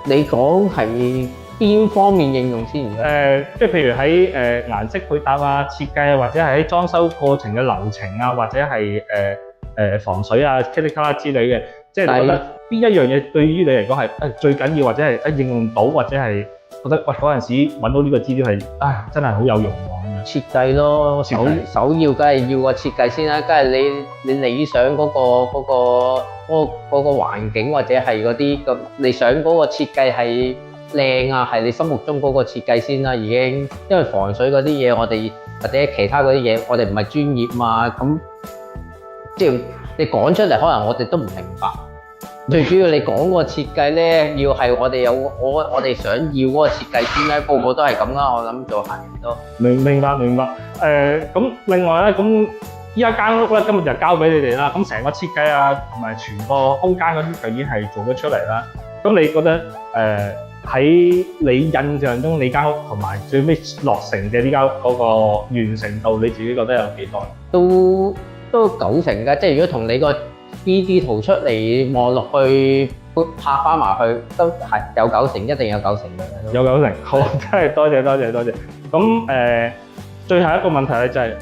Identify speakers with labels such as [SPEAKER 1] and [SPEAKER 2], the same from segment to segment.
[SPEAKER 1] 你講係邊方面應用先？
[SPEAKER 2] 即係譬如喺顏色配搭啊、設計啊，或者係喺裝修過程嘅流程啊，或者係防水啊、噼里卡啦之類嘅，即係你覺得邊一樣嘢對於你嚟講係最緊要，或者係應用到，或者係覺得喂嗰陣時揾到呢個資料係真係好有用喎。
[SPEAKER 1] 設計咯，首要梗係要個設計先啦，梗係你理想嗰個環境或者係嗰啲咁，你想嗰個設計係靚啊，係你心目中嗰個設計先啦，已經，因為防水嗰啲嘢我哋或者其他嗰啲嘢我哋唔係專業嘛，咁即係你講出嚟可能我哋都唔明白。最主要你講個設計咧，要係我哋有我哋想要嗰個設計先咧，個個都係咁啦。我諗做行業都
[SPEAKER 2] 明白。咁另外咧，咁依家間屋咧，今日就交俾你哋啦。咁成個設計啊，同埋全個空間嗰啲就已經係做咗出嚟啦。咁你覺得喺你印象中，你間屋同埋最尾落成嘅呢間屋嗰個完成度，你自己覺得有幾多？
[SPEAKER 1] 都90%㗎，即係如果同你個 3D 圖出嚟望落去拍翻埋去，都係有90%，一定有90%嘅。
[SPEAKER 2] 有90%，好，真係多謝。咁最後一個問題咧就係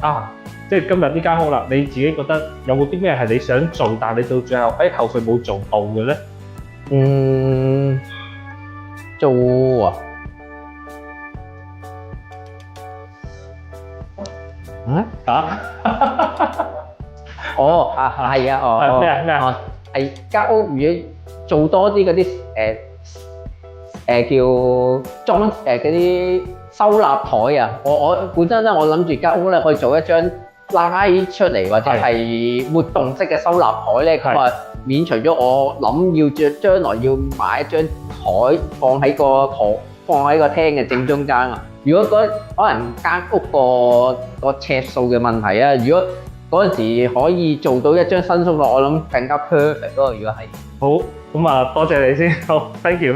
[SPEAKER 2] 即係今日呢間屋啦，你自己覺得有冇啲咩係你想做，但係你到最後後悔冇做到嘅咧？
[SPEAKER 1] 做係啊，
[SPEAKER 2] 咩啊？
[SPEAKER 1] 係間屋如果做多啲嗰啲叫裝嗰啲收納台啊，我本身咧我諗住間屋咧可以做一張拉出嚟或者係活動式嘅收納台咧，咁免除咗我諗要將來要買一張台放喺個廳嘅正中間啊。如果可能間屋個尺數嘅問題啊，如果嗰陣時可以做到一張新梳化，我諗更加 perfect 咯。如果係
[SPEAKER 2] 好，咁多謝你先，好 ，thank you。